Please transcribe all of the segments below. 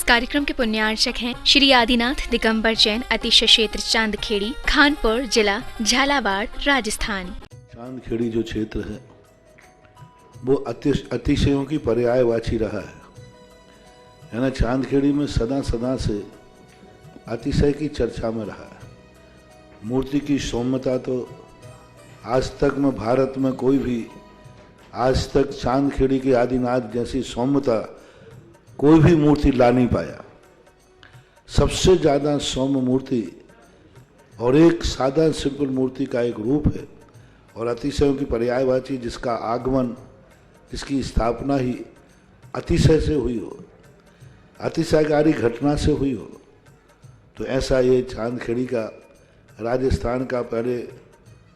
कार्यक्रम के पुण्यार्चक हैं श्री आदिनाथ दिगंबर जैन अतिशय क्षेत्र चांदखेड़ी, खानपुर जिला, झालावाड़, राजस्थान। चांदखेड़ी जो क्षेत्र है वो अतिशयों की पर्यायवाची रहा है ना। चांदखेड़ी में सदा से अतिशय की चर्चा में रहा है। मूर्ति की सौम्यता तो आज तक में भारत में कोई भी आज तक चांदखेड़ी के आदिनाथ जैसी सौम्यता कोई भी मूर्ति ला नहीं पाया। सबसे ज़्यादा सौम्य मूर्ति और एक सादा सिंपल मूर्ति का एक रूप है और अतिशयों की पर्यायवाची जिसका आगमन, जिसकी स्थापना ही अतिशय से हुई हो, अतिशयकारी घटना से हुई हो, तो ऐसा ये चांदखेड़ी का राजस्थान का पहले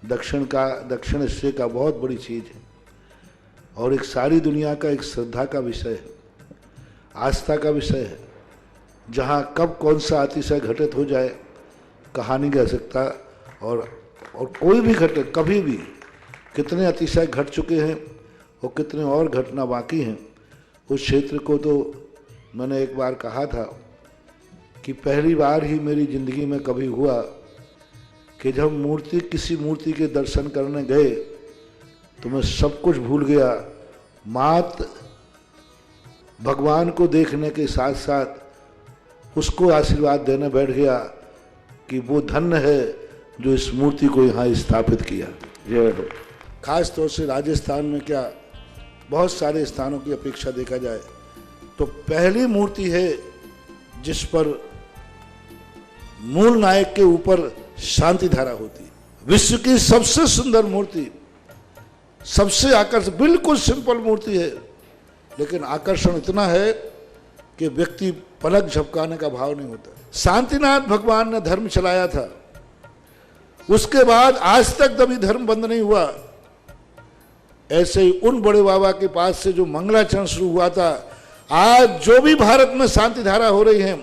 दक्षिण हिस्से का बहुत बड़ी चीज़ है और एक सारी दुनिया का एक श्रद्धा का विषय है, आस्था का विषय है। जहाँ कब कौन सा अतिशय घटित हो जाए कहा नहीं जा सकता और कोई भी घटे कभी भी कितने अतिशय घट चुके हैं और कितने और घटना बाकी हैं। उस क्षेत्र को तो मैंने एक बार कहा था कि पहली बार ही मेरी ज़िंदगी में कभी हुआ कि जब किसी मूर्ति के दर्शन करने गए तो मैं सब कुछ भूल गया। मात भगवान को देखने के साथ साथ उसको आशीर्वाद देने बैठ गया कि वो धन्य है जो इस मूर्ति को यहाँ स्थापित किया। खास तौर से राजस्थान में क्या बहुत सारे स्थानों की अपेक्षा देखा जाए तो पहली मूर्ति है जिस पर मूल नायक के ऊपर शांति धारा होती है। विश्व की सबसे सुंदर मूर्ति, सबसे आकर्षक, बिल्कुल सिंपल मूर्ति है लेकिन आकर्षण इतना है कि व्यक्ति पलक झपकाने का भाव नहीं होता। शांतिनाथ भगवान ने धर्म चलाया था, उसके बाद आज तक कभी धर्म बंद नहीं हुआ। ऐसे ही उन बड़े बाबा के पास से जो मंगलाचरण शुरू हुआ था, आज जो भी भारत में शांति धारा हो रही है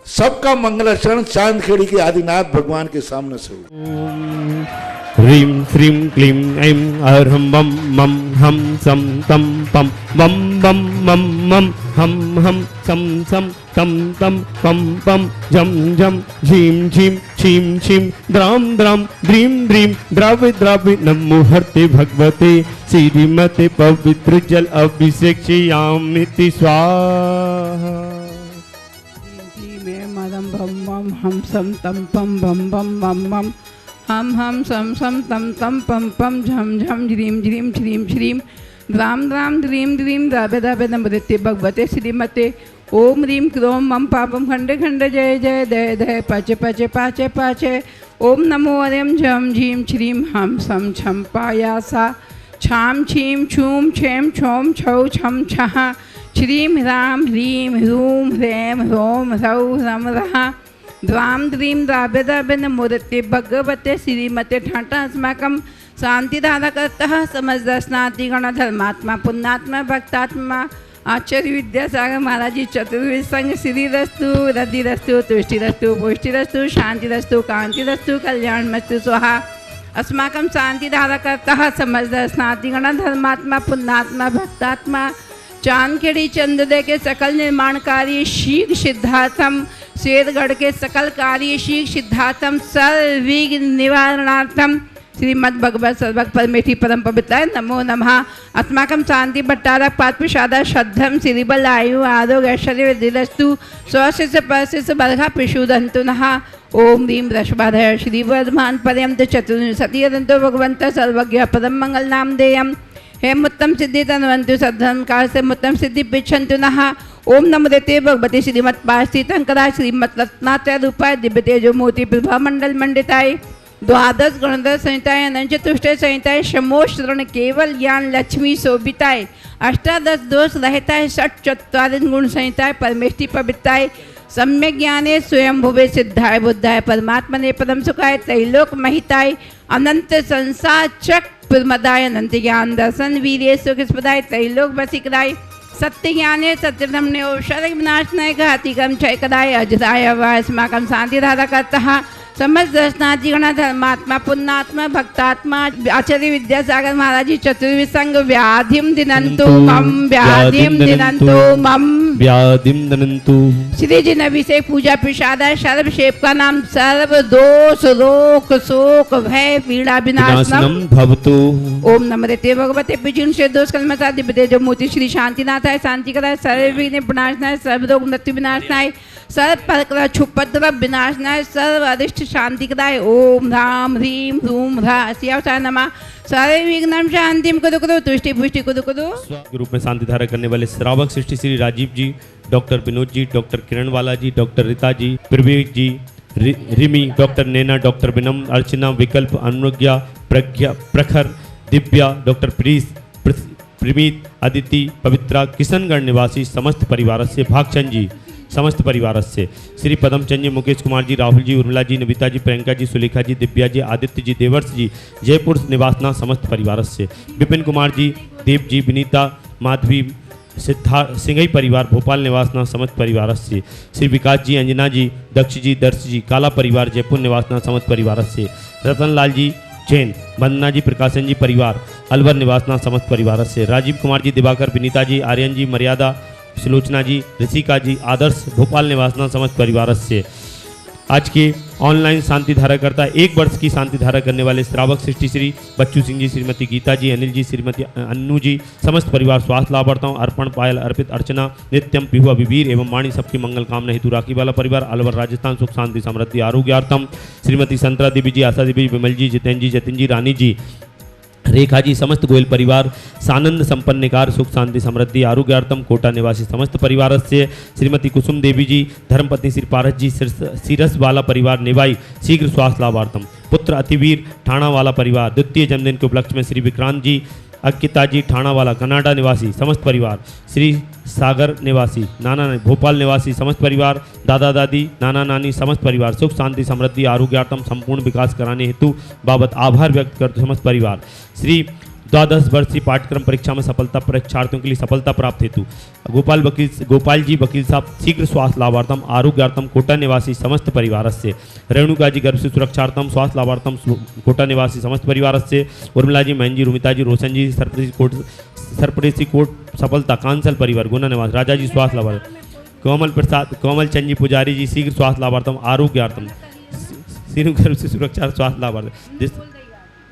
सबका मंगलाचरण चांदखेड़ी के आदिनाथ भगवान के सामने से हुआ। ह्रीं श्रीं क्लीं ऐं अरहं बम मम हम सम तम पम बम बम मम मम हम हम सम सम तम तम पम पम झम झम झीं झीं छीं छीं द्राम द्राम द्रीं द्रीं द्रावि द्रावि नमो हरते भगवते श्रीमते पवित्र जल अभिषेक्ष्यामिति स्वाहा। मदम बम बम हम सम तम पम बम बम मम मम हम सम सम तम तम पम पम झम झम झ्रीं झ्रीं श्रीं श्रीं द्राम द्राम द्रीं द्रीं द्रावे द्रावे नमोते भगवते श्रीमते ओम ह्रीं क्रोम मम पापम खंडे खंडे जय जय दय दय पाचे पाचे पाचे पाचे ओम नमो हरिं झम झीं श्रीं हम सम छम पायासा छाम छीं छूम छेम छोम छौ छम छः श्रीं ह्रां ह्रीं ह्रूं ह्रैं ह्रौं ह्रौं ह्रम रहा द्वाम द्रीं द्रावे द्रावे नमोते भगवते श्रीमते ठाटा अस्माकं शांतिधारकर्तः समजदर्शनाति गण धर्मात्मा पुण्यात्मा भक्तात्मा आचार्य विद्यासागर महाराज जी चतुर्वेद संघ श्रीरस्तु रद्धिरस्तु तुष्टिरस्तु पुष्टिरस्तु शांतिरस्तु कांतिरस्तु कल्याणमस्तु स्वाहा। अस्माकं शांतिधारकर्तः समजदर्शनाति गण धर्मात्मा पुण्यात्मा भक्तात्मा चांदखेड़ी चंद्रोदय के सकल निर्माण कार्य शीघ्र सिद्धार्थम शेरगढ़ के सकल कार्य शीघ्र सिद्धार्थम सर्वविघ्न निवारणार्थम श्रीमद् भगवत सर्वक परमेठी परम पवित्राय नमो नमः। अस्माकं शांति भट्टारक पात्प्रसादा श्रद्धम श्रीबल आयु आरोग्य ऐश्वर्य वृद्धिरस्तु स्वस्य परस्य बर्घा पिशुदन्तु नः। ओम ह्रीं वृषभाधय श्रीवर्धमान पर्यंत चतुर्विंशति अदंतो भगवंत सर्वज्ञ परम मंगल नाम देयम हेम उत्तम सिद्धि तन्वन्तु सद्धर्म काल से उत्तम सिद्धि पिछन्तु नः। ओम नमो देते भगवते श्रीमत् पार्थितंकरा श्रीमत् रत्नात्रय रूपाय दिव्य तेजो मोती प्रभा मंडल मंडिताय द्वादश गणधर संहिताय अनंत चतुष्टय संहिताय शमो श्रवण केवल ज्ञान लक्ष्मी शोभिताय अष्टादश दोष रहताय षट चत्वारिंश गुण संहिताय परमेष्टि पवित्राय सम्यक ज्ञाने स्वयं भुवे सिद्धाय बुद्धाय परमात्मने परम सुखाय त्रैलोक महिताय अनंत संसार चक प्रमदाय अनंत ज्ञान दर्शन वीर्य सुखस्पदाय त्रैलोक वसिकराय सत्य ज्ञाने सत्यब्रह्मणे औषध विनाशनाय घातिकम क्षयकदाय अजराय अस्माकं शांतिधारकर्तः समस्त दर्शनार्थी गण धर्मात्मा पुण्यात्मा भक्तात्मा आचार्य विद्यासागर महाराज जी चतुर्विध संघ व्याधिम दिनंतु मम व्याधिम दिनंतु मम व्याधिम दनंतु। श्री जी नबी से पूजा प्रसाद सर्व शेप का नाम सर्व दोष रोग शोक भय पीड़ा विनाशनम भवतु। ओम नमस्ते भगवते पिजुन से दोष कलमसा दिव्य जो मूर्ति श्री शांतिनाथ है शांति कराए सर्व विघ्न विनाशनाय सर्व रोग मृत्यु विनाशनाय सर्व परकरा क्षुपद्रव विनाशनाय सर्व अरिष्ट शांति कराए। ओम राम ह्रीम ह्रूम ह्रा शिवाय नमः सर्व विघ्नम शांतिम कुरु कुरु तुष्टि पुष्टि कुरु कुरु। रूप में शांति धारा करने वाले श्रावक सृष्टि श्री राजीव जी, डॉक्टर विनोद जी, डॉक्टर किरणवाला जी, डॉक्टर रीता जी, प्रवीक जी, रिमी, डॉक्टर नैना, डॉक्टर विनम, अर्चना, विकल्प, अनुज्ञा, प्रज्ञा, प्रखर, दिव्या, डॉक्टर प्रीस, प्रमीत, अदिति, पवित्रा, किशनगढ़ निवासी समस्त परिवार से, भागचंद जी समस्त परिवार से, श्री पदमचंद जी, मुकेश कुमार जी, राहुल जी, उर्मिला जी, नविता जी, प्रियंका जी, सुलेखा जी, दिव्या जी, आदित्य जी, देवर्ष जी, जयपुर निवासना समस्त परिवार से, विपिन कुमार जी, देव जी, विनीता, माधवी, सिद्धार्थ सिंघई परिवार भोपाल निवासना समस्त परिवार से, श्री विकास जी, अंजना जी, दक्ष जी, दर्श जी, काला परिवार जयपुर निवासना समस्त परिवार से, रतनलाल जी जैन, वंदना जी, प्रकाशन जी परिवार अलवर निवासना समस्त परिवार से, राजीव कुमार जी, दिवाकर, विनीता जी, आर्यन जी, मर्यादा, सुलोचना जी, ऋषिका जी, आदर्श भोपाल निवासना समस्त परिवार से। आज के ऑनलाइन शांति धारा करता 1 वर्ष की शांति धारा करने वाले श्रावक सृष्टि श्री बच्चू सिंह जी, श्रीमती गीता जी, अनिल जी, श्रीमती अन्नू जी, समस्त परिवार स्वास्थ्य लाभार्थों, अर्पण, पायल, अर्पित, अर्चना, नित्यम, पिहुआ, विवीर एवं वाणी सबकी मंगल कामना हेतु राखी वाला परिवार अलवर राजस्थान सुख शांति समृद्धि आरोग्यार्थम, श्रीमती संतरा देवी जी, आशा देवी, विमल जी, जितेंद्र जी, जतिन जी, रानी जी, रेखा जी, समस्त गोयल परिवार सानंद संपन्नकार सुख शांति समृद्धि आरोग्यार्थम, कोटा निवासी समस्त परिवार से, श्रीमती कुसुम देवी जी, धर्मपत्नी श्री पारस जी, सिरस वाला परिवार निवाई शीघ्र स्वास्थ्य लाभार्थम, पुत्र अतिवीर ठाणा वाला परिवार द्वितीय जन्मदिन के उपलक्ष्य में, श्री विक्रांत जी, अंकिता जी, ठाणा वाला कनाडा निवासी समस्त परिवार, श्री सागर निवासी, नाना भोपाल निवासी समस्त परिवार, दादा दादी, नाना नानी समस्त परिवार सुख शांति समृद्धि आरोग्यार्थम संपूर्ण विकास कराने हेतु बाबत आभार व्यक्त करते समस्त परिवार, श्री 12 वर्षीय पाठ्यक्रम परीक्षा में सफलता परीक्षार्थियों के लिए सफलता प्राप्त हेतु गोपाल जी वकील साहब शीघ्र स्वास्थ्य लाभार्थम आरोग्यार्थम, कोटा निवासी समस्त परिवार से, रेणुका जी गर्भ से सुरक्षार्थम स्वास्थ्य लाभार्थम, कोटा निवासी समस्त परिवार से, उर्मिला जी, महन जी, रुमिता जी, रोशन जी, सरपरेसी कोट सफलता कांसल परिवार गुना निवास, राजा जी स्वास्थ्य लाभार्थम, कोमल प्रसाद, कोमल चंद जी पुजारी जी शीघ्र स्वास्थ्य लाभार्थम आरोग्यार्थम, सीनु गर्भ से सुरक्षा स्वास्थ्य लाभार्थम,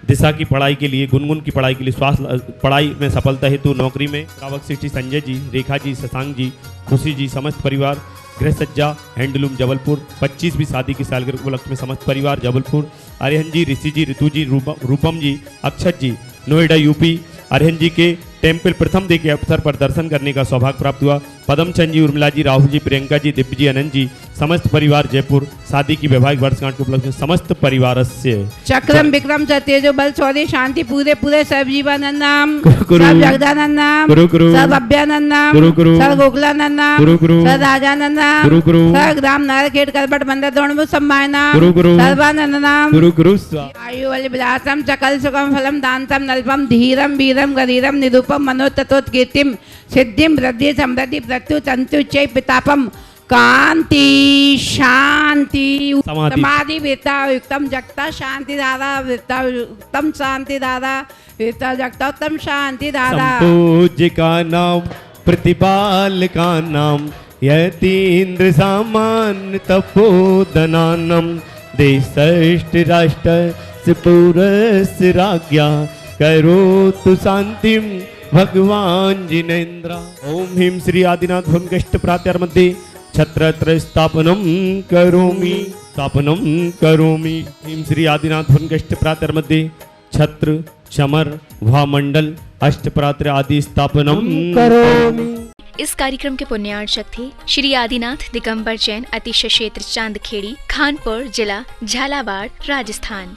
दिशा की पढ़ाई के लिए, गुनगुन की पढ़ाई के लिए स्वास्थ्य पढ़ाई में सफलता हेतु नौकरी में, श्रावक सृष्टि संजय जी, रेखा जी, शशांक जी, खुशी जी समस्त परिवार, गृह सज्जा हैंडलूम जबलपुर 25वीं शादी की सालगिरह उपलक्ष्य में समस्त परिवार जबलपुर, आर्यन जी, ऋषि जी, ऋतु जी, रूपम जी, अक्षत जी, नोएडा यूपी, आर्यन जी के टेम्पल प्रथम डे के अवसर पर दर्शन करने का सौभाग्य प्राप्त हुआ, पदमचंद जी, उर्मिला जी, राहुल जी, प्रियंका जी, दिव्य जी, अनंत जी समस्त परिवार जयपुर शादी की वैवाहिक वर्षगांठ के उपलक्ष्य में समस्त परिवार से, चक्रम विक्रम सत्यजो बल शौर्य शांति पूरे पूरे सब जीवानंदम सब जगदानंदम सब अभ्यानंदम सब गोकुलानंदम सब राजानंदम सब ग्राम नारकेट करबट मंदिर दोनों सम्मानना सर्वानंदनम आयु वल विलासम सकल सुखम फलम दानतम नल्पम धीरम वीरम गरीरम निरूपम मनोतत्व कीर्तिम सिद्धिम वृद्धि समृद्धि प्रत्यु तंतु चै पितापम कांति शांति समाधि वीरता युक्तम जगता शांति दादा वीरता युक्तम शांति दादा वीरता जगता उत्तम शांति दादा, संपूज्य का नाम प्रतिपाल का नाम यतीन्द्र सामान्य तपोधनानम देशष्ट राष्ट्र पुरस्य राज्ञा करो तु शांतिम भगवान जिनेन्द्र। ओम ह्रीं श्री आदिनाथ भंगष्ट प्रात्यार मध्ये छत्रत्र स्थापनम करोमि ह्रीं श्री आदिनाथ भंगष्ट प्रात्यार मध्ये छत्र चमर भामंडल अष्टप्रात्र आदि स्थापनम करोमि। इस कार्यक्रम के पुण्यार्चक थे श्री आदिनाथ दिगंबर जैन, अतिशय क्षेत्र चांदखेड़ी, खानपुर जिला झालावाड़, राजस्थान।